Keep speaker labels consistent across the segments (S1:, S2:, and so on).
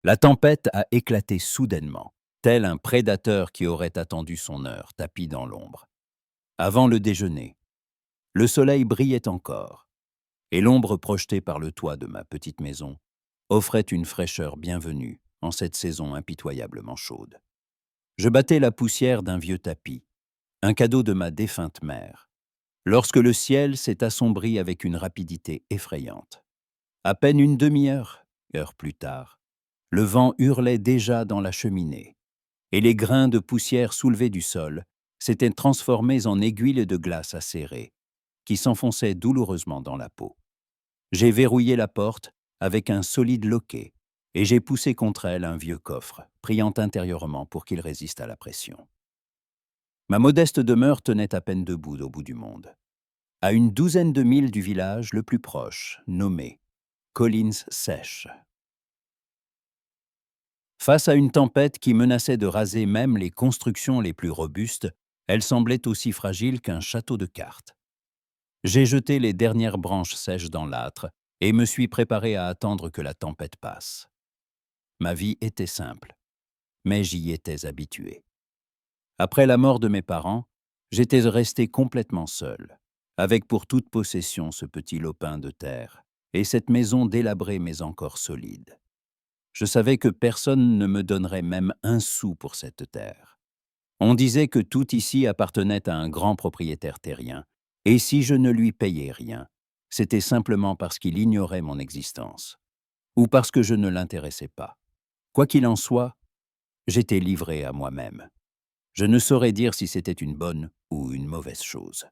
S1: La tempête a éclaté soudainement, tel un prédateur qui aurait attendu son heure, tapi dans l'ombre. Avant le déjeuner, le soleil brillait encore, et l'ombre projetée par le toit de ma petite maison offrait une fraîcheur bienvenue en cette saison impitoyablement chaude. Je battais la poussière d'un vieux tapis, un cadeau de ma défunte mère, lorsque le ciel s'est assombri avec une rapidité effrayante. À peine une demi-heure, heure plus tard, le vent hurlait déjà dans la cheminée, et les grains de poussière soulevés du sol s'étaient transformés en aiguilles de glace acérées, qui s'enfonçaient douloureusement dans la peau. J'ai verrouillé la porte avec un solide loquet, et j'ai poussé contre elle un vieux coffre, priant intérieurement pour qu'il résiste à la pression. Ma modeste demeure tenait à peine debout au bout du monde. À une douzaine de milles du village le plus proche, nommé Collins Sèche. Face à une tempête qui menaçait de raser même les constructions les plus robustes, elle semblait aussi fragile qu'un château de cartes. J'ai jeté les dernières branches sèches dans l'âtre et me suis préparé à attendre que la tempête passe. Ma vie était simple, mais j'y étais habitué. Après la mort de mes parents, j'étais resté complètement seul, avec pour toute possession ce petit lopin de terre et cette maison délabrée mais encore solide. Je savais que personne ne me donnerait même un sou pour cette terre. On disait que tout ici appartenait à un grand propriétaire terrien, et si je ne lui payais rien, c'était simplement parce qu'il ignorait mon existence, ou parce que je ne l'intéressais pas. Quoi qu'il en soit, j'étais livré à moi-même. Je ne saurais dire si c'était une bonne ou une mauvaise chose.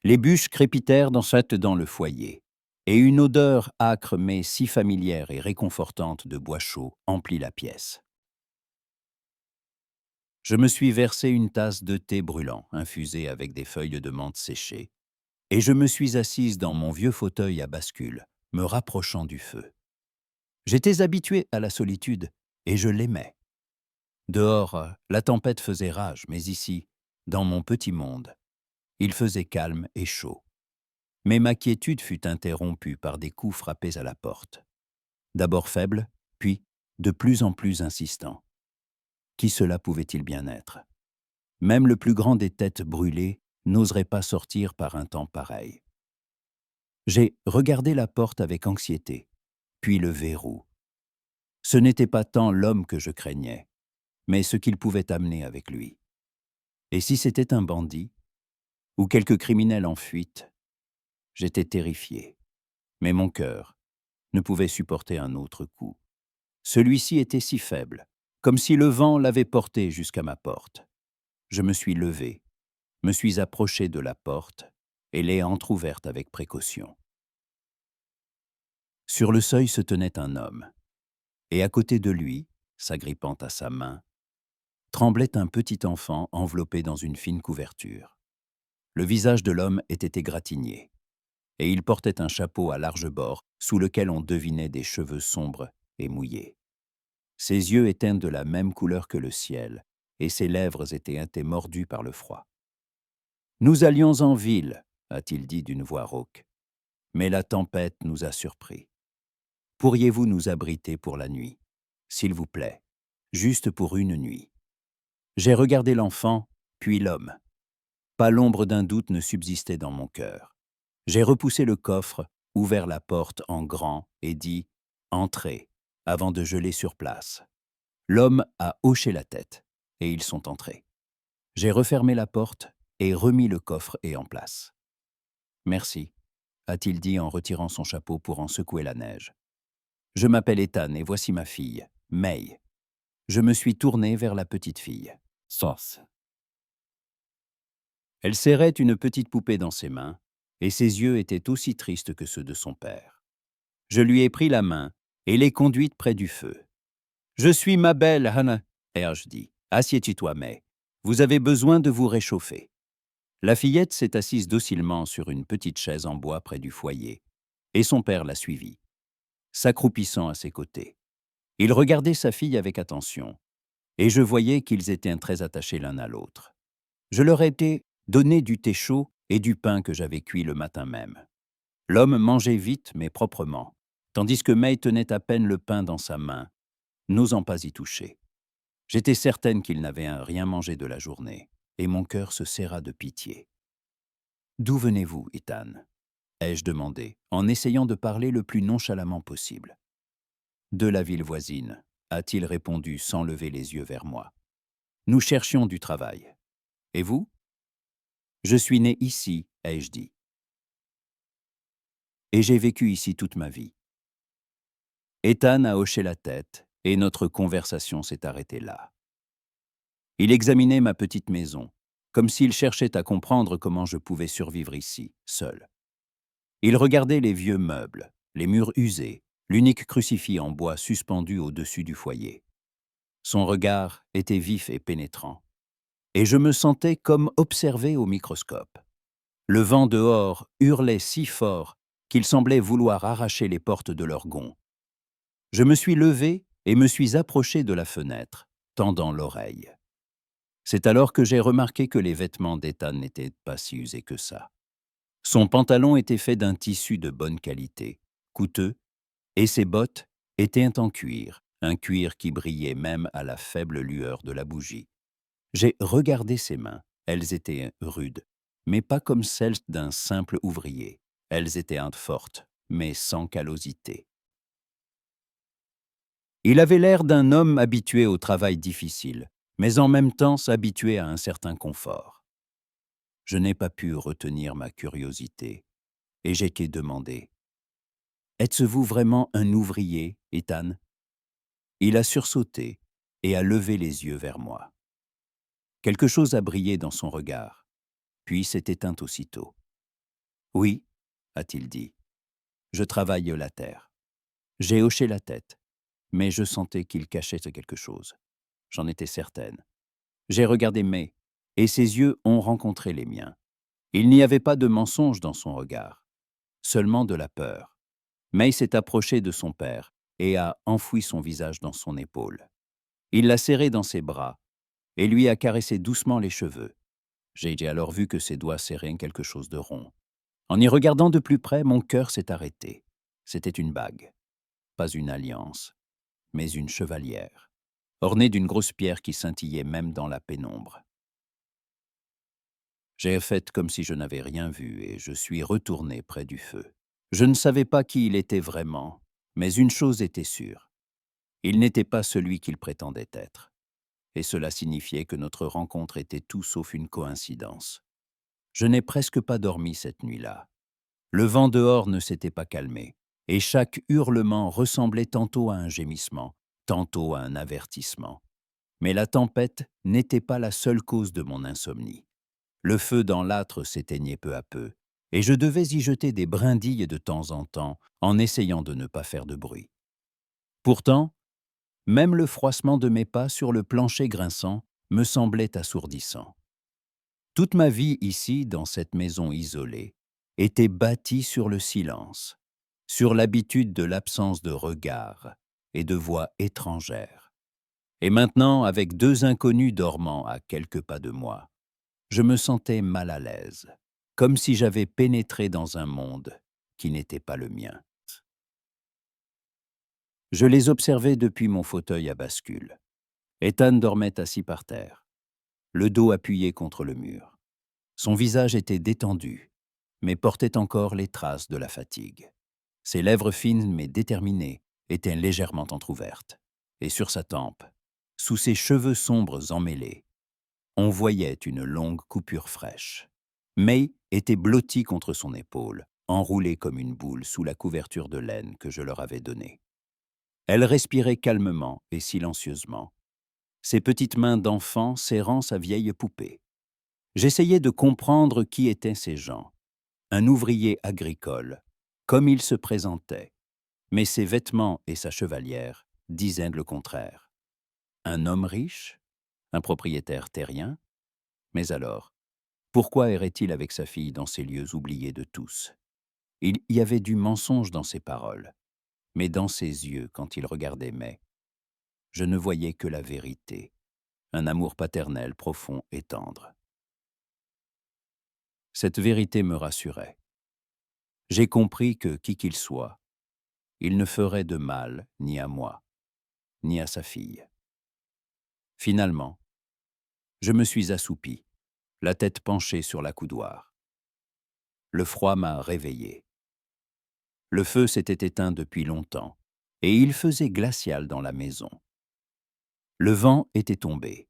S1: Les bûches crépitèrent dans le foyer, et une odeur âcre mais si familière et réconfortante de bois chaud emplit la pièce. Je me suis versé une tasse de thé brûlant, infusé avec des feuilles de menthe séchées, et je me suis assise dans mon vieux fauteuil à bascule, me rapprochant du feu. J'étais habitué à la solitude, et je l'aimais. Dehors, la tempête faisait rage, mais ici, dans mon petit monde, il faisait calme et chaud. Mais ma quiétude fut interrompue par des coups frappés à la porte. D'abord faibles, puis de plus en plus insistants. Qui cela pouvait-il bien être? Même le plus grand des têtes brûlées n'oserait pas sortir par un temps pareil. J'ai regardé la porte avec anxiété, puis le verrou. Ce n'était pas tant l'homme que je craignais, mais ce qu'il pouvait amener avec lui. Et si c'était un bandit, ou quelque criminel en fuite, j'étais terrifié. Mais mon cœur ne pouvait supporter un autre coup. Celui-ci était si faible, comme si le vent l'avait porté jusqu'à ma porte. Je me suis levé, me suis approché de la porte et l'ai entr'ouverte avec précaution. Sur le seuil se tenait un homme, et à côté de lui, s'agrippant à sa main, tremblait un petit enfant enveloppé dans une fine couverture. Le visage de l'homme était égratigné, et il portait un chapeau à larges bords sous lequel on devinait des cheveux sombres et mouillés. Ses yeux étaient de la même couleur que le ciel, et ses lèvres étaient mordues par le froid. « Nous allions en ville, a-t-il dit d'une voix rauque, mais la tempête nous a surpris. Pourriez-vous nous abriter pour la nuit, s'il vous plaît, juste pour une nuit ?» J'ai regardé l'enfant, puis l'homme. Pas l'ombre d'un doute ne subsistait dans mon cœur. J'ai repoussé le coffre, ouvert la porte en grand et dit « Entrez » avant de geler sur place. L'homme a hoché la tête, et ils sont entrés. J'ai refermé la porte et remis le coffre et en place. « Merci » a-t-il dit en retirant son chapeau pour en secouer la neige. « Je m'appelle Ethan et voici ma fille, May. » Je me suis tourné vers la petite fille. Sauce. Elle serrait une petite poupée dans ses mains, et ses yeux étaient aussi tristes que ceux de son père. Je lui ai pris la main et l'ai conduite près du feu. « Je suis ma belle Hannah, » ai-je dit. « Assieds-toi, May. Vous avez besoin de vous réchauffer. » La fillette s'est assise docilement sur une petite chaise en bois près du foyer, et son père l'a suivie, s'accroupissant à ses côtés. Il regardait sa fille avec attention, et je voyais qu'ils étaient très attachés l'un à l'autre. Je leur ai donné du thé chaud et du pain que j'avais cuit le matin même. L'homme mangeait vite mais proprement, tandis que May tenait à peine le pain dans sa main n'osant pas y toucher. J'étais certaine qu'il n'avait rien mangé de la journée, et mon cœur se serra de pitié. D'où venez-vous, Ethan? Ai-je demandé, en essayant de parler le plus nonchalamment possible. De la ville voisine, a-t-il répondu sans lever les yeux vers moi. Nous cherchions du travail. Et vous? Je suis né ici, ai-je dit. Et j'ai vécu ici toute ma vie. Ethan a hoché la tête, et notre conversation s'est arrêtée là. Il examinait ma petite maison, comme s'il cherchait à comprendre comment je pouvais survivre ici, seul. Il regardait les vieux meubles, les murs usés, l'unique crucifix en bois suspendu au-dessus du foyer. Son regard était vif et pénétrant, et je me sentais comme observé au microscope. Le vent dehors hurlait si fort qu'il semblait vouloir arracher les portes de leurs gonds. Je me suis levé et me suis approché de la fenêtre, tendant l'oreille. C'est alors que j'ai remarqué que les vêtements d'Ethan n'étaient pas si usés que ça. Son pantalon était fait d'un tissu de bonne qualité, coûteux, et ses bottes étaient en cuir, un cuir qui brillait même à la faible lueur de la bougie. J'ai regardé ses mains. Elles étaient rudes, mais pas comme celles d'un simple ouvrier. Elles étaient fortes, mais sans callosité. Il avait l'air d'un homme habitué au travail difficile, mais en même temps s'habitué à un certain confort. Je n'ai pas pu retenir ma curiosité, et j'ai qu'à demander. « Êtes-vous vraiment un ouvrier, Ethan ?» Il a sursauté et a levé les yeux vers moi. Quelque chose a brillé dans son regard, puis s'est éteint aussitôt. « Oui, » a-t-il dit, « je travaille la terre. » J'ai hoché la tête, mais je sentais qu'il cachait quelque chose. J'en étais certaine. J'ai regardé May, et ses yeux ont rencontré les miens. Il n'y avait pas de mensonge dans son regard, seulement de la peur. May s'est approchée de son père et a enfoui son visage dans son épaule. Il l'a serré dans ses bras et lui a caressé doucement les cheveux. J'ai alors vu que ses doigts serraient quelque chose de rond. En y regardant de plus près, mon cœur s'est arrêté. C'était une bague, pas une alliance, mais une chevalière, ornée d'une grosse pierre qui scintillait même dans la pénombre. J'ai fait comme si je n'avais rien vu et je suis retourné près du feu. Je ne savais pas qui il était vraiment, mais une chose était sûre. Il n'était pas celui qu'il prétendait être. Et cela signifiait que notre rencontre était tout sauf une coïncidence. Je n'ai presque pas dormi cette nuit-là. Le vent dehors ne s'était pas calmé, et chaque hurlement ressemblait tantôt à un gémissement, tantôt à un avertissement. Mais la tempête n'était pas la seule cause de mon insomnie. Le feu dans l'âtre s'éteignait peu à peu, et je devais y jeter des brindilles de temps en temps en essayant de ne pas faire de bruit. Pourtant, même le froissement de mes pas sur le plancher grinçant me semblait assourdissant. Toute ma vie ici, dans cette maison isolée, était bâtie sur le silence, sur l'habitude de l'absence de regard et de voix étrangères. Et maintenant, avec deux inconnus dormant à quelques pas de moi, je me sentais mal à l'aise, comme si j'avais pénétré dans un monde qui n'était pas le mien. Je les observais depuis mon fauteuil à bascule. Ethan dormait assis par terre, le dos appuyé contre le mur. Son visage était détendu, mais portait encore les traces de la fatigue. Ses lèvres fines mais déterminées étaient légèrement entr'ouvertes, et sur sa tempe, sous ses cheveux sombres emmêlés, on voyait une longue coupure fraîche. May était blottie contre son épaule, enroulée comme une boule sous la couverture de laine que je leur avais donnée. Elle respirait calmement et silencieusement, ses petites mains d'enfant serrant sa vieille poupée. J'essayais de comprendre qui étaient ces gens. Un ouvrier agricole, comme il se présentait, mais ses vêtements et sa chevalière disaient le contraire. Un homme riche? Un propriétaire terrien? Mais alors, pourquoi errait-il avec sa fille dans ces lieux oubliés de tous? Il y avait du mensonge dans ses paroles, mais dans ses yeux, quand il regardait May, je ne voyais que la vérité, un amour paternel profond et tendre. Cette vérité me rassurait. J'ai compris que, qui qu'il soit, il ne ferait de mal ni à moi, ni à sa fille. Finalement, je me suis assoupi, la tête penchée sur la coudoir. Le froid m'a réveillé. Le feu s'était éteint depuis longtemps, et il faisait glacial dans la maison. Le vent était tombé.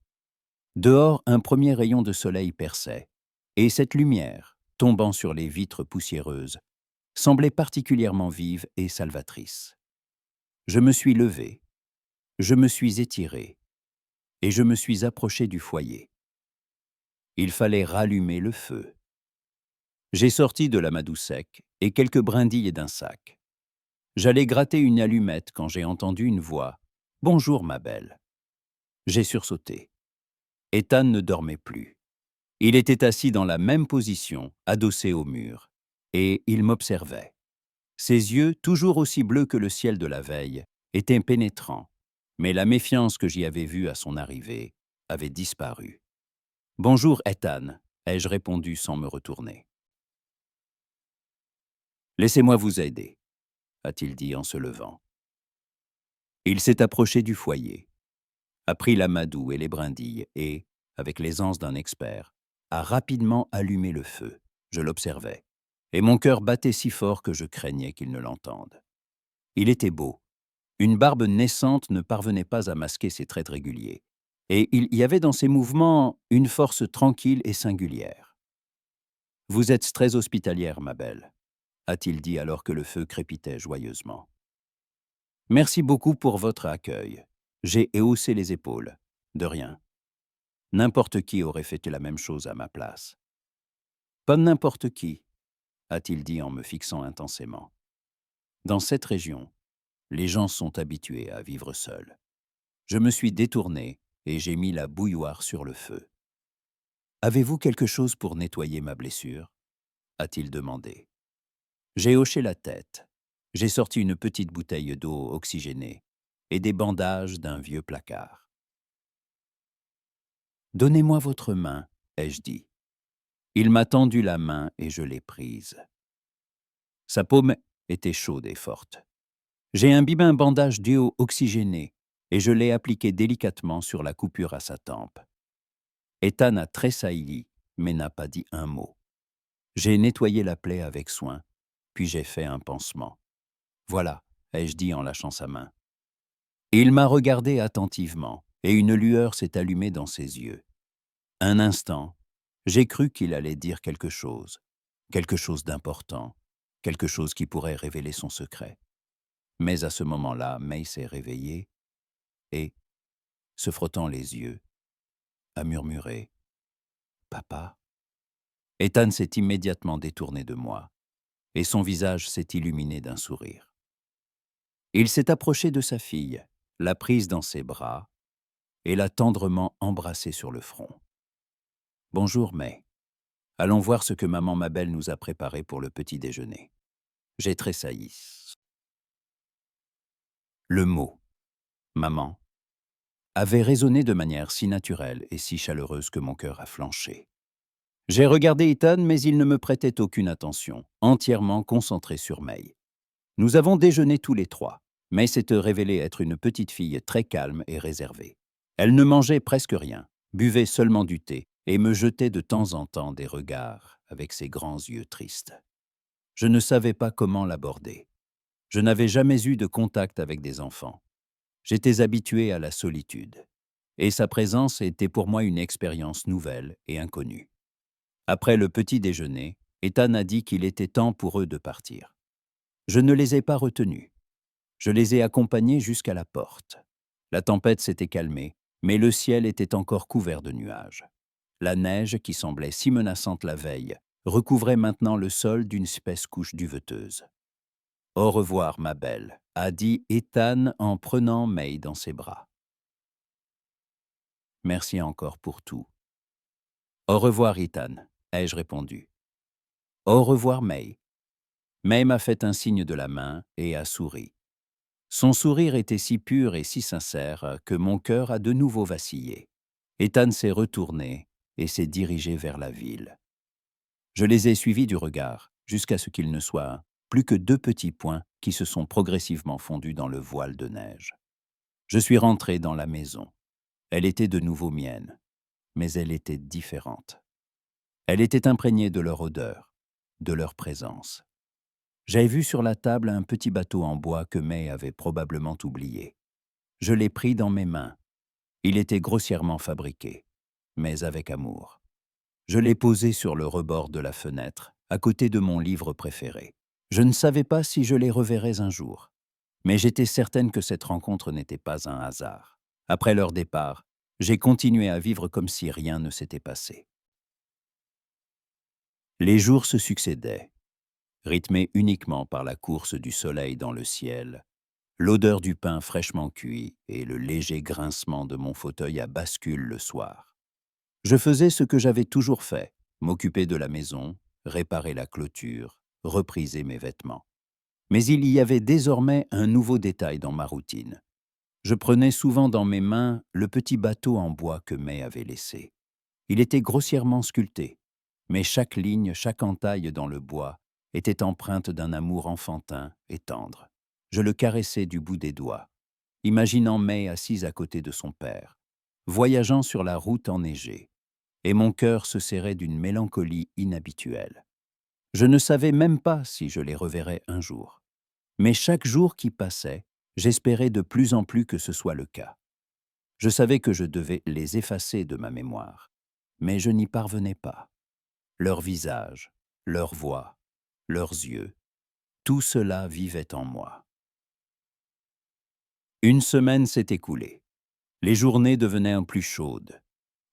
S1: Dehors, un premier rayon de soleil perçait, et cette lumière, tombant sur les vitres poussiéreuses, semblait particulièrement vive et salvatrice. Je me suis levé, je me suis étiré, et je me suis approché du foyer. Il fallait rallumer le feu. J'ai sorti de l'amadou sec et quelques brindilles d'un sac. J'allais gratter une allumette quand j'ai entendu une voix. « Bonjour, ma belle. » J'ai sursauté. Ethan ne dormait plus. Il était assis dans la même position, adossé au mur, et il m'observait. Ses yeux, toujours aussi bleus que le ciel de la veille, étaient pénétrants, mais la méfiance que j'y avais vue à son arrivée avait disparu. « Bonjour, Ethan », ai-je répondu sans me retourner. « Laissez-moi vous aider », a-t-il dit en se levant. Il s'est approché du foyer, a pris l'amadou et les brindilles et, avec l'aisance d'un expert, a rapidement allumé le feu. Je l'observais, et mon cœur battait si fort que je craignais qu'il ne l'entende. Il était beau. Une barbe naissante ne parvenait pas à masquer ses traits réguliers, et il y avait dans ses mouvements une force tranquille et singulière. « Vous êtes très hospitalière, ma belle », a-t-il dit alors que le feu crépitait joyeusement. « Merci beaucoup pour votre accueil. » J'ai haussé les épaules. De rien. N'importe qui aurait fait la même chose à ma place. « Pas n'importe qui », a-t-il dit en me fixant intensément. Dans cette région, les gens sont habitués à vivre seuls. Je me suis détourné et j'ai mis la bouilloire sur le feu. « Avez-vous quelque chose pour nettoyer ma blessure ?» a-t-il demandé. J'ai hoché la tête. J'ai sorti une petite bouteille d'eau oxygénée et des bandages d'un vieux placard. « Donnez-moi votre main, ai-je dit. Il m'a tendu la main et je l'ai prise. Sa paume était chaude et forte. J'ai imbibé un bandage d'eau oxygénée et je l'ai appliqué délicatement sur la coupure à sa tempe. Ethan a tressailli, mais n'a pas dit un mot. J'ai nettoyé la plaie avec soin, puis j'ai fait un pansement. « Voilà », ai-je dit en lâchant sa main. Il m'a regardé attentivement, et une lueur s'est allumée dans ses yeux. Un instant, j'ai cru qu'il allait dire quelque chose d'important, quelque chose qui pourrait révéler son secret. Mais à ce moment-là, May s'est réveillée et, se frottant les yeux, a murmuré « Papa ?» Ethan s'est immédiatement détourné de moi, et son visage s'est illuminé d'un sourire. Il s'est approché de sa fille, l'a prise dans ses bras et l'a tendrement embrassée sur le front. « Bonjour, May. Allons voir ce que maman Mabel nous a préparé pour le petit déjeuner. » J'ai tressailli. Le mot « maman » avait résonné de manière si naturelle et si chaleureuse que mon cœur a flanché. J'ai regardé Ethan, mais il ne me prêtait aucune attention, entièrement concentré sur May. Nous avons déjeuné tous les trois. May s'est révélée être une petite fille très calme et réservée. Elle ne mangeait presque rien, buvait seulement du thé et me jetait de temps en temps des regards avec ses grands yeux tristes. Je ne savais pas comment l'aborder. Je n'avais jamais eu de contact avec des enfants. J'étais habitué à la solitude, et sa présence était pour moi une expérience nouvelle et inconnue. Après le petit déjeuner, Ethan a dit qu'il était temps pour eux de partir. Je ne les ai pas retenus. Je les ai accompagnés jusqu'à la porte. La tempête s'était calmée, mais le ciel était encore couvert de nuages. La neige, qui semblait si menaçante la veille, recouvrait maintenant le sol d'une épaisse couche duveteuse. « Au revoir, ma belle », a dit Ethan en prenant May dans ses bras. « Merci encore pour tout. »« Au revoir, Ethan », ai-je répondu. « Au revoir, May. » May m'a fait un signe de la main et a souri. Son sourire était si pur et si sincère que mon cœur a de nouveau vacillé. Ethan s'est retourné et s'est dirigé vers la ville. Je les ai suivis du regard, jusqu'à ce qu'il ne soit plus que deux petits points qui se sont progressivement fondus dans le voile de neige. Je suis rentré dans la maison. Elle était de nouveau mienne, mais elle était différente. Elle était imprégnée de leur odeur, de leur présence. J'avais vu sur la table un petit bateau en bois que May avait probablement oublié. Je l'ai pris dans mes mains. Il était grossièrement fabriqué, mais avec amour. Je l'ai posé sur le rebord de la fenêtre, à côté de mon livre préféré. Je ne savais pas si je les reverrais un jour, mais j'étais certaine que cette rencontre n'était pas un hasard. Après leur départ, j'ai continué à vivre comme si rien ne s'était passé. Les jours se succédaient, rythmés uniquement par la course du soleil dans le ciel, l'odeur du pain fraîchement cuit et le léger grincement de mon fauteuil à bascule le soir. Je faisais ce que j'avais toujours fait, m'occuper de la maison, réparer la clôture, repriser mes vêtements. Mais il y avait désormais un nouveau détail dans ma routine. Je prenais souvent dans mes mains le petit bateau en bois que May avait laissé. Il était grossièrement sculpté, mais chaque ligne, chaque entaille dans le bois était empreinte d'un amour enfantin et tendre. Je le caressais du bout des doigts, imaginant May assise à côté de son père, voyageant sur la route enneigée, et mon cœur se serrait d'une mélancolie inhabituelle. Je ne savais même pas si je les reverrais un jour. Mais chaque jour qui passait, j'espérais de plus en plus que ce soit le cas. Je savais que je devais les effacer de ma mémoire, mais je n'y parvenais pas. Leurs visages, leurs voix, leurs yeux, tout cela vivait en moi. Une semaine s'est écoulée. Les journées devenaient plus chaudes,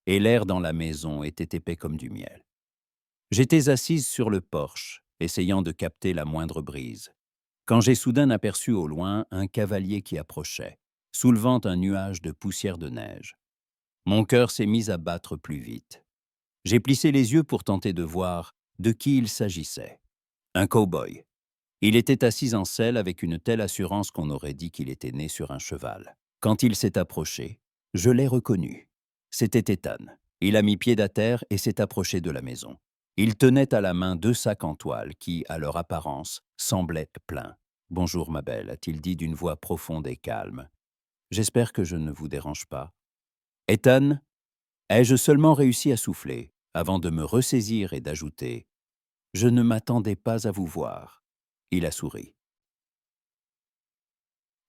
S1: et l'air dans la maison était épais comme du miel. J'étais assise sur le porche, essayant de capter la moindre brise, quand j'ai soudain aperçu au loin un cavalier qui approchait, soulevant un nuage de poussière de neige. Mon cœur s'est mis à battre plus vite. J'ai plissé les yeux pour tenter de voir de qui il s'agissait. Un cow-boy. Il était assis en selle avec une telle assurance qu'on aurait dit qu'il était né sur un cheval. Quand il s'est approché, je l'ai reconnu. C'était Ethan. Il a mis pied à terre et s'est approché de la maison. Il tenait à la main 2 sacs en toile qui, à leur apparence, semblaient pleins. « Bonjour, ma belle », a-t-il dit d'une voix profonde et calme. « J'espère que je ne vous dérange pas. » « Ethan ?» Ai-je seulement réussi à souffler, avant de me ressaisir et d'ajouter « Je ne m'attendais pas à vous voir. » Il a souri.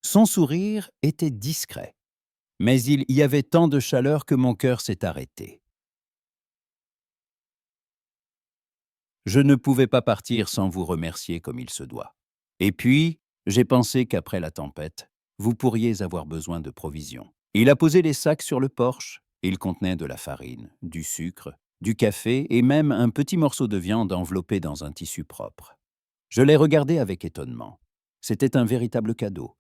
S1: Son sourire était discret, mais il y avait tant de chaleur que mon cœur s'est arrêté. Je ne pouvais pas partir sans vous remercier comme il se doit. Et puis, j'ai pensé qu'après la tempête, vous pourriez avoir besoin de provisions. Il a posé les sacs sur le porche. Ils contenaient de la farine, du sucre, du café et même un petit morceau de viande enveloppé dans un tissu propre. Je l'ai regardé avec étonnement. C'était un véritable cadeau.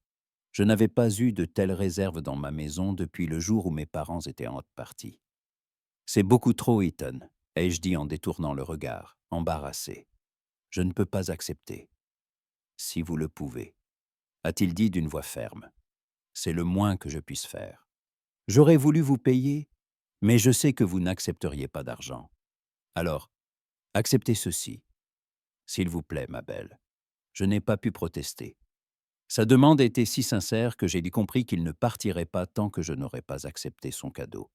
S1: Je n'avais pas eu de telles réserves dans ma maison depuis le jour où mes parents étaient en partie. « C'est beaucoup trop, Ethan », ai-je dit en détournant le regard, embarrassé. « Je ne peux pas accepter. »« Si vous le pouvez », a-t-il dit d'une voix ferme. « C'est le moins que je puisse faire. J'aurais voulu vous payer, mais je sais que vous n'accepteriez pas d'argent. Alors, acceptez ceci. S'il vous plaît, ma belle. » Je n'ai pas pu protester. Sa demande était si sincère que j'ai compris qu'il ne partirait pas tant que je n'aurais pas accepté son cadeau.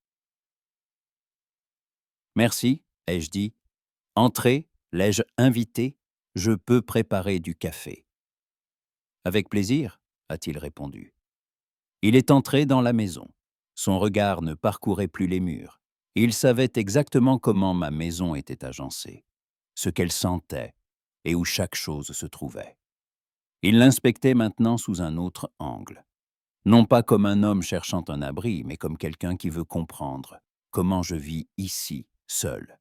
S1: « Merci, » ai-je dit. « Entrez, l'ai-je invité, je peux préparer du café. »« Avec plaisir, » a-t-il répondu. Il est entré dans la maison. Son regard ne parcourait plus les murs. Il savait exactement comment ma maison était agencée, ce qu'elle sentait et où chaque chose se trouvait. Il l'inspectait maintenant sous un autre angle. Non pas comme un homme cherchant un abri, mais comme quelqu'un qui veut comprendre comment je vis ici, seul.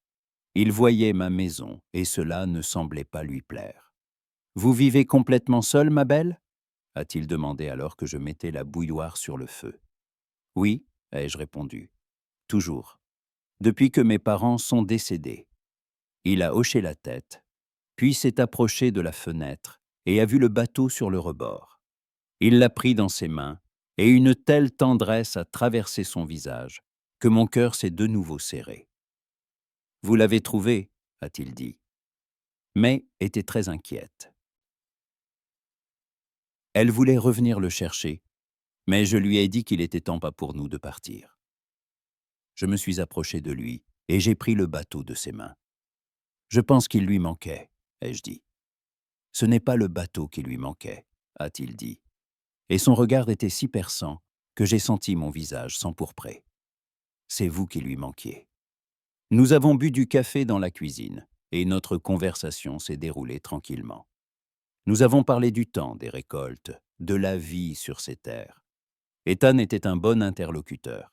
S1: Il voyait ma maison, et cela ne semblait pas lui plaire. « Vous vivez complètement seule, ma belle ?» a-t-il demandé alors que je mettais la bouilloire sur le feu. « Oui, » ai-je répondu. « Toujours. Depuis que mes parents sont décédés. » Il a hoché la tête, puis s'est approché de la fenêtre et a vu le bateau sur le rebord. Il l'a pris dans ses mains, et une telle tendresse a traversé son visage que mon cœur s'est de nouveau serré. « Vous l'avez trouvé ?» a-t-il dit. May était très inquiète. Elle voulait revenir le chercher, Mais je lui ai dit qu'il était temps pas pour nous de partir. Je me suis approché de lui et j'ai pris le bateau de ses mains. Je pense qu'il lui manquait, ai-je dit. Ce n'est pas le bateau qui lui manquait, a-t-il dit. Et son regard était si perçant que j'ai senti mon visage s'empourprer. C'est vous qui lui manquiez. Nous avons bu du café dans la cuisine et notre conversation s'est déroulée tranquillement. Nous avons parlé du temps, des récoltes, de la vie sur ces terres. Ethan était un bon interlocuteur.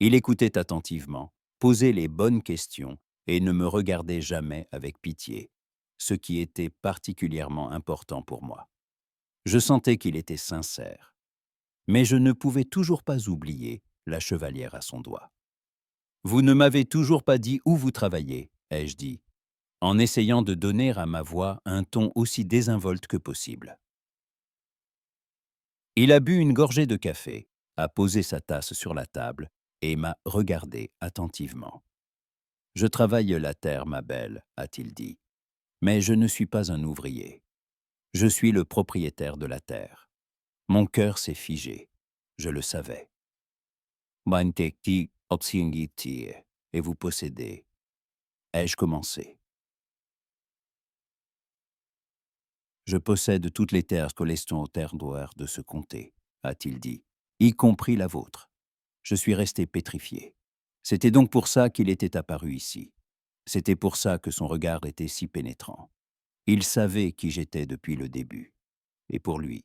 S1: Il écoutait attentivement, posait les bonnes questions et ne me regardait jamais avec pitié, ce qui était particulièrement important pour moi. Je sentais qu'il était sincère. Mais je ne pouvais toujours pas oublier la chevalière à son doigt. « Vous ne m'avez toujours pas dit où vous travaillez, ai-je dit, en essayant de donner à ma voix un ton aussi désinvolte que possible. Il a bu une gorgée de café, a posé sa tasse sur la table et m'a regardé attentivement. « Je travaille la terre, ma belle, a-t-il dit, mais je ne suis pas un ouvrier. Je suis le propriétaire de la terre. Mon cœur s'est figé. Je le savais. Mantekti otsingiti, et vous possédez. Ai-je commencé? Je possède toutes les terres correspondant aux terres de ce comté, a-t-il dit, y compris la vôtre. Je suis resté pétrifié. C'était donc pour ça qu'il était apparu ici. C'était pour ça que son regard était si pénétrant. Il savait qui j'étais depuis le début. Et pour lui,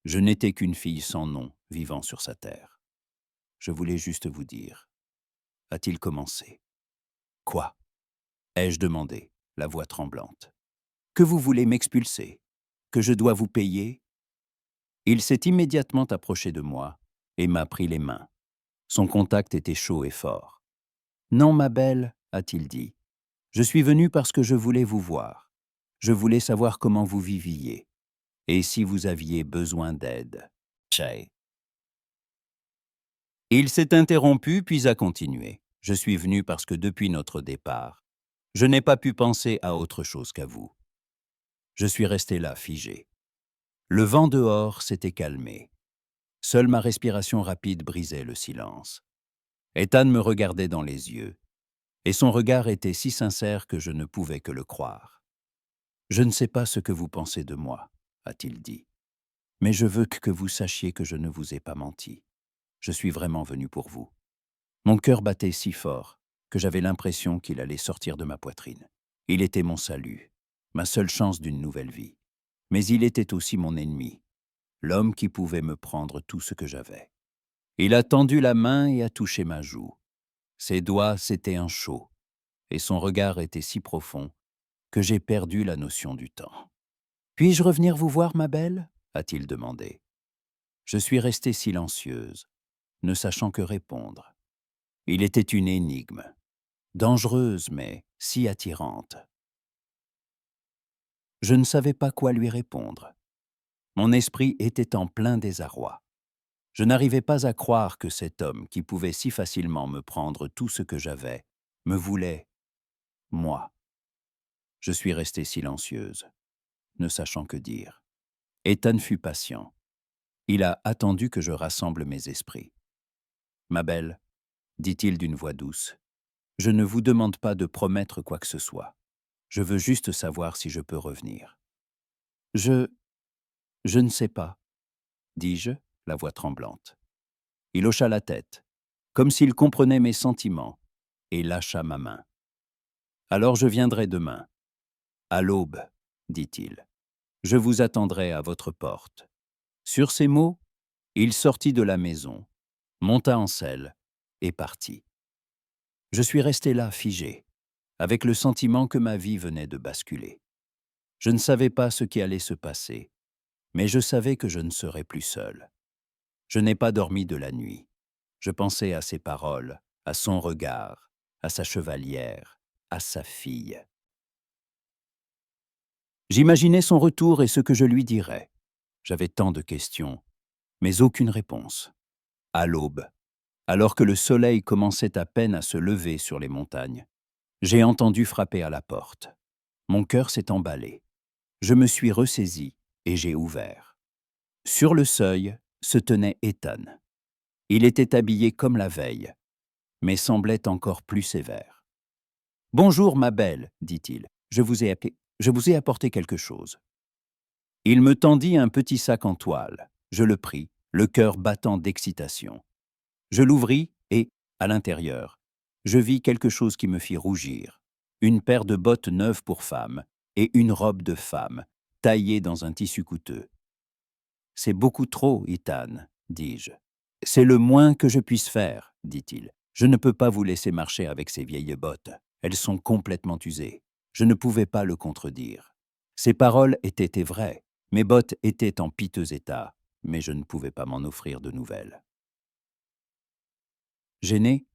S1: je n'étais qu'une fille sans nom vivant sur sa terre. Je voulais juste vous dire. A-t-il commencé? Quoi? Ai-je demandé, la voix tremblante. Que vous voulez m'expulser? Que je dois vous payer? Il s'est immédiatement approché de moi et m'a pris les mains. Son contact était chaud et fort. Non, ma belle, a-t-il dit. Je suis venu parce que je voulais vous voir. Je voulais savoir comment vous viviez. Et si vous aviez besoin d'aide. Chay. Il s'est interrompu puis a continué. Je suis venu parce que depuis notre départ, je n'ai pas pu penser à autre chose qu'à vous. Je suis resté là, figé. Le vent dehors s'était calmé. Seule ma respiration rapide brisait le silence. Ethan me regardait dans les yeux, et son regard était si sincère que je ne pouvais que le croire. « Je ne sais pas ce que vous pensez de moi, » a-t-il dit, « mais je veux que vous sachiez que je ne vous ai pas menti. Je suis vraiment venu pour vous. » Mon cœur battait si fort que j'avais l'impression qu'il allait sortir de ma poitrine. Il était mon salut, ma seule chance d'une nouvelle vie. Mais il était aussi mon ennemi, l'homme qui pouvait me prendre tout ce que j'avais. Il a tendu la main et a touché ma joue. Ses doigts s'étaient un chaud, et son regard était si profond que j'ai perdu la notion du temps. « Puis-je revenir vous voir, ma belle ?» a-t-il demandé. Je suis restée silencieuse, ne sachant que répondre. Il était une énigme, dangereuse mais si attirante. Je ne savais pas quoi lui répondre. Mon esprit était en plein désarroi. Je n'arrivais pas à croire que cet homme qui pouvait si facilement me prendre tout ce que j'avais, me voulait, moi. Je suis restée silencieuse, ne sachant que dire. Ethan fut patient. Il a attendu que je rassemble mes esprits. « Ma belle, » dit-il d'une voix douce, « je ne vous demande pas de promettre quoi que ce soit. Je veux juste savoir si je peux revenir. » Je ne sais pas, dis-je, la voix tremblante. Il hocha la tête, comme s'il comprenait mes sentiments, et lâcha ma main. « Alors je viendrai demain. À l'aube, dit-il. Je vous attendrai à votre porte. » Sur ces mots, il sortit de la maison, monta en selle et partit. Je suis resté là, figé, avec le sentiment que ma vie venait de basculer. Je ne savais pas ce qui allait se passer, mais je savais que je ne serais plus seul. Je n'ai pas dormi de la nuit. Je pensais à ses paroles, à son regard, à sa chevalière, à sa fille. J'imaginais son retour et ce que je lui dirais. J'avais tant de questions, mais aucune réponse. À l'aube, alors que le soleil commençait à peine à se lever sur les montagnes, j'ai entendu frapper à la porte. Mon cœur s'est emballé. Je me suis ressaisi et j'ai ouvert. Sur le seuil, se tenait Ethan. Il était habillé comme la veille, mais semblait encore plus sévère. « Bonjour, ma belle, dit-il. Je vous ai apporté quelque chose. » Il me tendit un petit sac en toile. Je le pris, le cœur battant d'excitation. Je l'ouvris et, à l'intérieur, je vis quelque chose qui me fit rougir. Une paire de bottes neuves pour femme et une robe de femme, taillée dans un tissu coûteux. « C'est beaucoup trop, Ethan, dis-je. « C'est le moins que je puisse faire, dit-il. Je ne peux pas vous laisser marcher avec ces vieilles bottes. Elles sont complètement usées. Je ne pouvais pas le contredire. Ses paroles étaient vraies. Mes bottes étaient en piteux état, mais je ne pouvais pas m'en offrir de nouvelles. Gêné,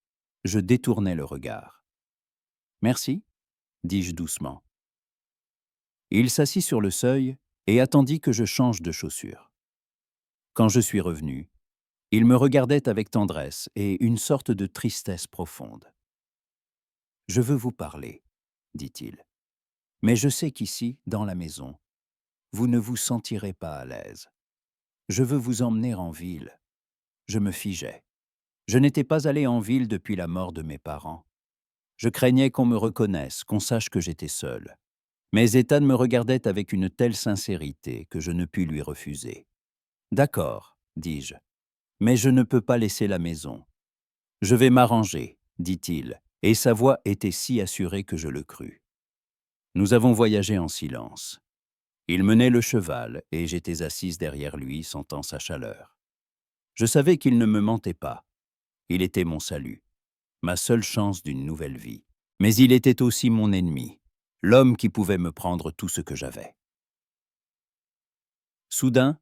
S1: je détournai le regard. « Merci, dis-je doucement. » Il s'assit sur le seuil et attendit que je change de chaussures. Quand je suis revenu, il me regardait avec tendresse et une sorte de tristesse profonde. « Je veux vous parler, dit-il. Mais je sais qu'ici, dans la maison, vous ne vous sentirez pas à l'aise. Je veux vous emmener en ville. » Je me figeais. Je n'étais pas allé en ville depuis la mort de mes parents. Je craignais qu'on me reconnaisse, qu'on sache que j'étais seul. Mais Ethan me regardait avec une telle sincérité que je ne pus lui refuser. « D'accord, dis-je, mais je ne peux pas laisser la maison. Je vais m'arranger, dit-il, et sa voix était si assurée que je le crus. Nous avons voyagé en silence. Il menait le cheval et j'étais assise derrière lui, sentant sa chaleur. Je savais qu'il ne me mentait pas. Il était mon salut, ma seule chance d'une nouvelle vie. Mais il était aussi mon ennemi, l'homme qui pouvait me prendre tout ce que j'avais. Soudain,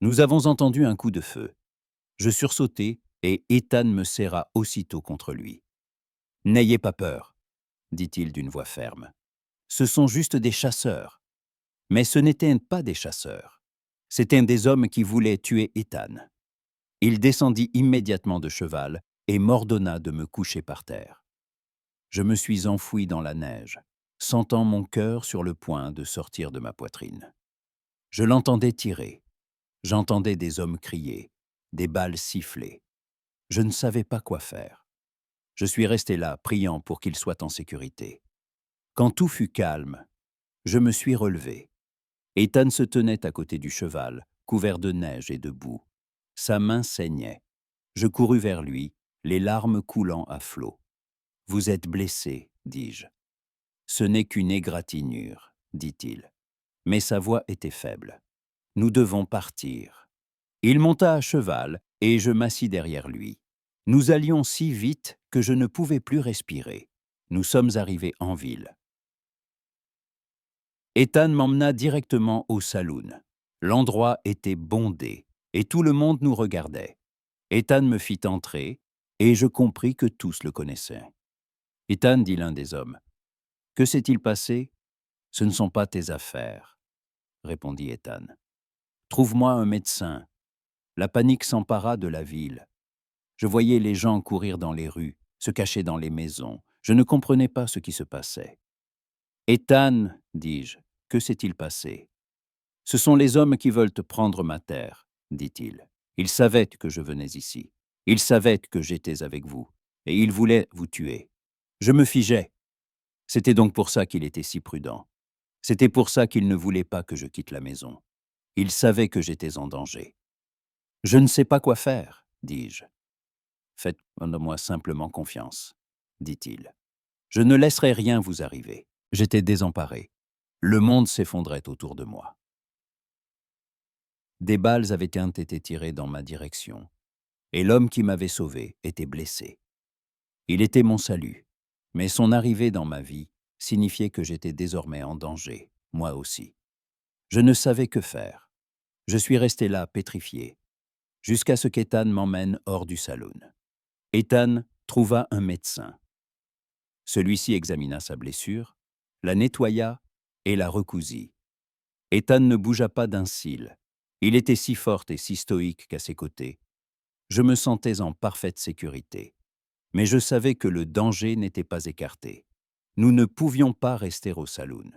S1: nous avons entendu un coup de feu. Je sursautai et Ethan me serra aussitôt contre lui. « N'ayez pas peur, dit-il d'une voix ferme. Ce sont juste des chasseurs. » Mais ce n'étaient pas des chasseurs. C'étaient des hommes qui voulaient tuer Ethan. Il descendit immédiatement de cheval et m'ordonna de me coucher par terre. Je me suis enfoui dans la neige, sentant mon cœur sur le point de sortir de ma poitrine. Je l'entendais tirer. J'entendais des hommes crier, des balles siffler. Je ne savais pas quoi faire. Je suis resté là, priant pour qu'il soit en sécurité. Quand tout fut calme, je me suis relevé. Ethan se tenait à côté du cheval, couvert de neige et de boue. Sa main saignait. Je courus vers lui, les larmes coulant à flots. « Vous êtes blessé, dis-je. »« Ce n'est qu'une égratignure, dit-il. » Mais sa voix était faible. « Nous devons partir. » Il monta à cheval et je m'assis derrière lui. Nous allions si vite que je ne pouvais plus respirer. Nous sommes arrivés en ville. Ethan m'emmena directement au saloon. L'endroit était bondé et tout le monde nous regardait. Ethan me fit entrer et je compris que tous le connaissaient. « Ethan, dit l'un des hommes, que s'est-il passé ? » « Ce ne sont pas tes affaires, répondit Ethan. Trouve-moi un médecin. La panique s'empara de la ville. Je voyais les gens courir dans les rues, se cacher dans les maisons. Je ne comprenais pas ce qui se passait. Ethan, dis-je, que s'est-il passé ? Ce sont les hommes qui veulent te prendre ma terre, dit-il. Ils savaient que je venais ici. Ils savaient que j'étais avec vous. Et ils voulaient vous tuer. Je me figeais. C'était donc pour ça qu'il était si prudent. C'était pour ça qu'il ne voulait pas que je quitte la maison. Il savait que j'étais en danger. « Je ne sais pas quoi faire, dis-je. »« Faites-moi simplement confiance, dit-il. Je ne laisserai rien vous arriver. » J'étais désemparé. Le monde s'effondrait autour de moi. Des balles avaient été tirées dans ma direction, et l'homme qui m'avait sauvé était blessé. Il était mon salut, mais son arrivée dans ma vie signifiait que j'étais désormais en danger, moi aussi. Je ne savais que faire. Je suis resté là, pétrifié, jusqu'à ce qu'Ethan m'emmène hors du saloon. Ethan trouva un médecin. Celui-ci examina sa blessure, la nettoya et la recousit. Ethan ne bougea pas d'un cil. Il était si fort et si stoïque qu'à ses côtés, je me sentais en parfaite sécurité. Mais je savais que le danger n'était pas écarté. Nous ne pouvions pas rester au saloon.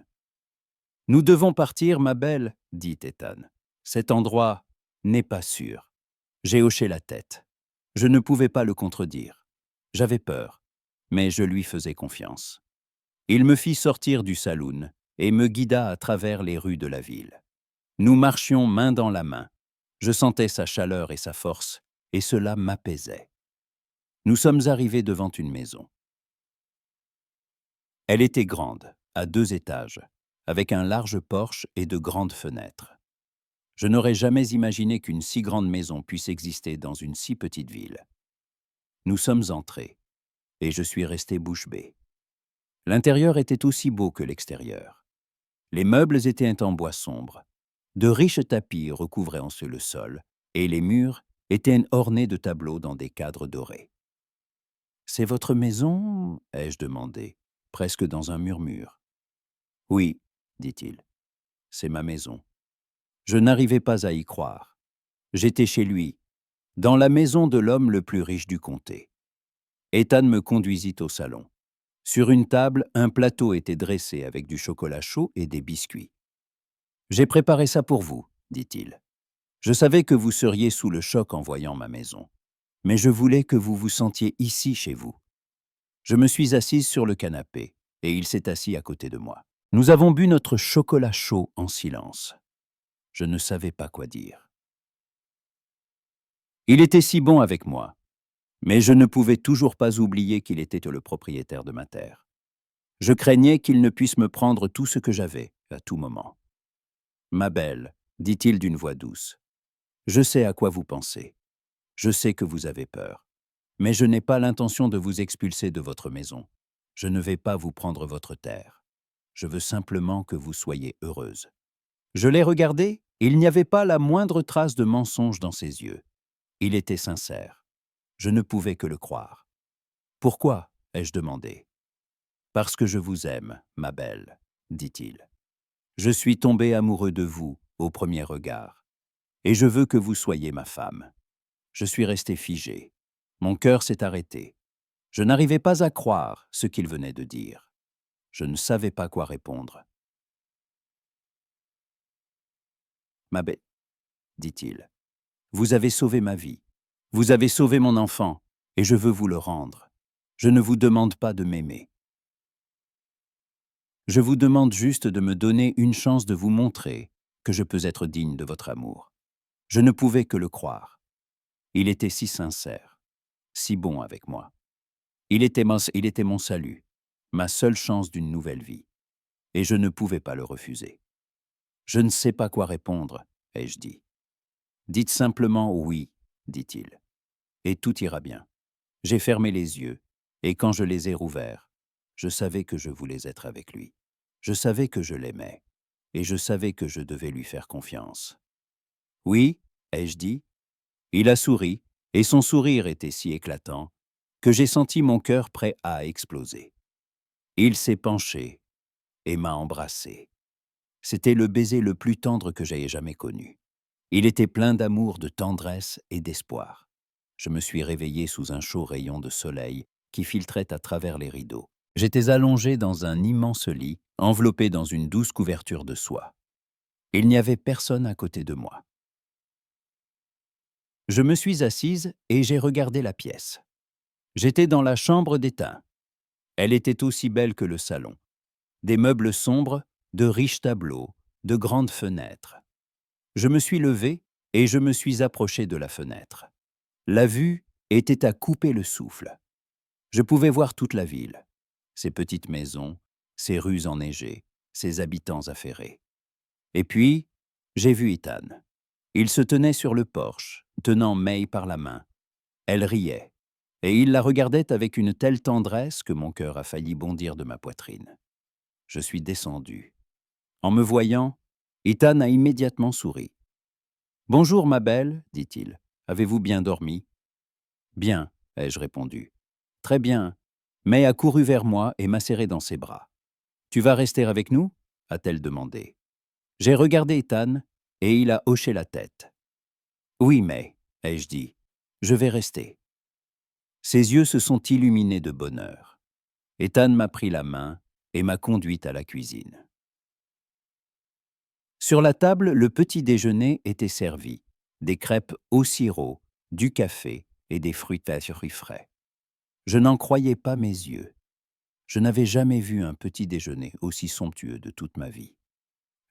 S1: « Nous devons partir, ma belle, dit Ethan. Cet endroit n'est pas sûr. J'ai hoché la tête. Je ne pouvais pas le contredire. J'avais peur, mais je lui faisais confiance. Il me fit sortir du saloon et me guida à travers les rues de la ville. Nous marchions main dans la main. Je sentais sa chaleur et sa force, et cela m'apaisait. Nous sommes arrivés devant une maison. Elle était grande, à 2 étages, avec un large porche et de grandes fenêtres. Je n'aurais jamais imaginé qu'une si grande maison puisse exister dans une si petite ville. Nous sommes entrés, et je suis resté bouche bée. L'intérieur était aussi beau que l'extérieur. Les meubles étaient en bois sombre. De riches tapis recouvraient ensuite le sol, et les murs étaient ornés de tableaux dans des cadres dorés. « C'est votre maison ?» ai-je demandé, presque dans un murmure. « Oui, » dit-il, « c'est ma maison. » Je n'arrivais pas à y croire. J'étais chez lui, dans la maison de l'homme le plus riche du comté. Ethan me conduisit au salon. Sur une table, un plateau était dressé avec du chocolat chaud et des biscuits. « J'ai préparé ça pour vous, » dit-il. « Je savais que vous seriez sous le choc en voyant ma maison, mais je voulais que vous vous sentiez ici chez vous. » Je me suis assise sur le canapé, et il s'est assis à côté de moi. Nous avons bu notre chocolat chaud en silence. Je ne savais pas quoi dire. Il était si bon avec moi, mais je ne pouvais toujours pas oublier qu'il était le propriétaire de ma terre. Je craignais qu'il ne puisse me prendre tout ce que j'avais, à tout moment. « Ma belle, » dit-il d'une voix douce, « je sais à quoi vous pensez. Je sais que vous avez peur. Mais je n'ai pas l'intention de vous expulser de votre maison. Je ne vais pas vous prendre votre terre. Je veux simplement que vous soyez heureuse. » Je l'ai regardé, il n'y avait pas la moindre trace de mensonge dans ses yeux. Il était sincère. Je ne pouvais que le croire. « Pourquoi ?» ai-je demandé. « Parce que je vous aime, ma belle, » dit-il. « Je suis tombé amoureux de vous au premier regard, et je veux que vous soyez ma femme. » Je suis resté figé. Mon cœur s'est arrêté. Je n'arrivais pas à croire ce qu'il venait de dire. Je ne savais pas quoi répondre. « Ma belle, » dit-il, « vous avez sauvé ma vie. Vous avez sauvé mon enfant, et je veux vous le rendre. Je ne vous demande pas de m'aimer. Je vous demande juste de me donner une chance de vous montrer que je peux être digne de votre amour. » Je ne pouvais que le croire. Il était si sincère, si bon avec moi. Il était mon salut, ma seule chance d'une nouvelle vie, et je ne pouvais pas le refuser. « Je ne sais pas quoi répondre, » ai-je dit. « Dites simplement oui, » dit-il, « et tout ira bien. » J'ai fermé les yeux, et quand je les ai rouverts, je savais que je voulais être avec lui. Je savais que je l'aimais, et je savais que je devais lui faire confiance. « Oui, » ai-je dit. Il a souri, et son sourire était si éclatant que j'ai senti mon cœur prêt à exploser. Il s'est penché et m'a embrassé. C'était le baiser le plus tendre que j'aie jamais connu. Il était plein d'amour, de tendresse et d'espoir. Je me suis réveillé sous un chaud rayon de soleil qui filtrait à travers les rideaux. J'étais allongé dans un immense lit, enveloppé dans une douce couverture de soie. Il n'y avait personne à côté de moi. Je me suis assise et j'ai regardé la pièce. J'étais dans la chambre d'Ethan. Elle était aussi belle que le salon. Des meubles sombres, de riches tableaux, de grandes fenêtres. Je me suis levé et je me suis approché de la fenêtre. La vue était à couper le souffle. Je pouvais voir toute la ville, ses petites maisons, ses rues enneigées, ses habitants affairés. Et puis, j'ai vu Ethan. Il se tenait sur le porche, tenant May par la main. Elle riait, et il la regardait avec une telle tendresse que mon cœur a failli bondir de ma poitrine. Je suis descendu. En me voyant, Ethan a immédiatement souri. « Bonjour, ma belle, » dit-il. « Avez-vous bien dormi ?»« Bien, » ai-je répondu. « Très bien. » May a couru vers moi et m'a serré dans ses bras. « Tu vas rester avec nous ?» a-t-elle demandé. J'ai regardé Ethan et il a hoché la tête. « Oui, May, » ai-je dit. « Je vais rester. » Ses yeux se sont illuminés de bonheur. Ethan m'a pris la main et m'a conduite à la cuisine. Sur la table, le petit déjeuner était servi. Des crêpes au sirop du café et des fruits frais. Je n'en croyais pas mes yeux. Je n'avais jamais vu un petit déjeuner aussi somptueux de toute ma vie.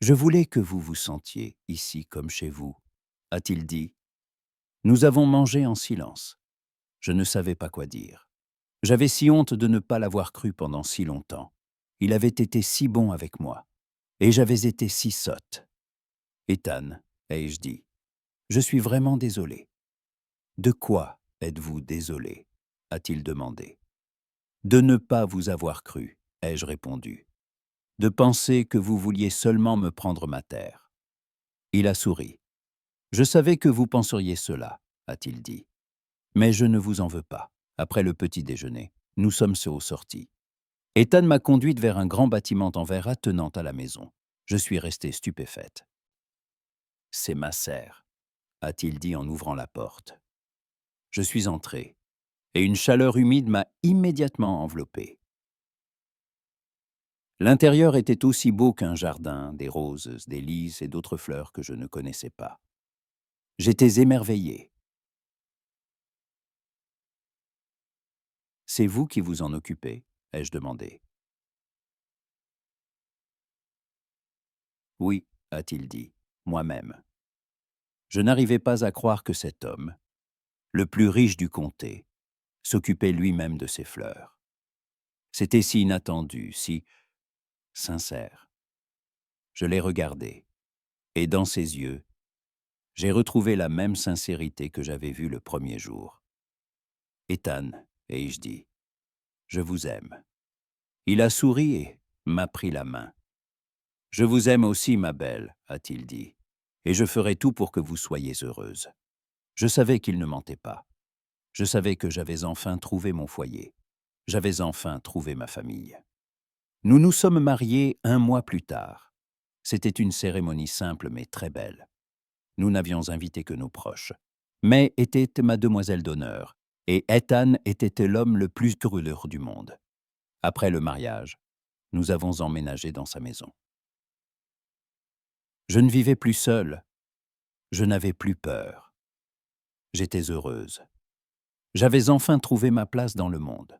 S1: Je voulais que vous vous sentiez ici comme chez vous, a-t-il dit. Nous avons mangé en silence. Je ne savais pas quoi dire. J'avais si honte de ne pas l'avoir cru pendant si longtemps. Il avait été si bon avec moi. Et j'avais été si sotte. Ethan, ai-je dit, je suis vraiment désolé. De quoi êtes-vous désolé, a-t-il demandé. De ne pas vous avoir cru, ai-je répondu. De penser que vous vouliez seulement me prendre ma terre. Il a souri. Je savais que vous penseriez cela, a-t-il dit. Mais je ne vous en veux pas. Après le petit déjeuner, nous sommes au sorti. Ethan m'a conduite vers un grand bâtiment en verre attenant à la maison. Je suis restée stupéfaite. C'est ma serre, a-t-il dit en ouvrant la porte. Je suis entré, et une chaleur humide m'a immédiatement enveloppé. L'intérieur était aussi beau qu'un jardin, des roses, des lys et d'autres fleurs que je ne connaissais pas. J'étais émerveillé. C'est vous qui vous en occupez, ai-je demandé. Oui, a-t-il dit, moi-même. Je n'arrivais pas à croire que cet homme, le plus riche du comté, s'occupait lui-même de ses fleurs. C'était si inattendu, si sincère. Je l'ai regardé, et dans ses yeux, j'ai retrouvé la même sincérité que j'avais vue le premier jour. Ethan, ai-je dit, je vous aime. Il a souri et m'a pris la main. Je vous aime aussi, ma belle, a-t-il dit, et je ferai tout pour que vous soyez heureuse. Je savais qu'il ne mentait pas. Je savais que j'avais enfin trouvé mon foyer. J'avais enfin trouvé ma famille. Nous nous sommes mariés 1 mois plus tard. C'était une cérémonie simple mais très belle. Nous n'avions invité que nos proches. May était ma demoiselle d'honneur, et Ethan était l'homme le plus heureux du monde. Après le mariage, nous avons emménagé dans sa maison. Je ne vivais plus seule. Je n'avais plus peur. J'étais heureuse. J'avais enfin trouvé ma place dans le monde.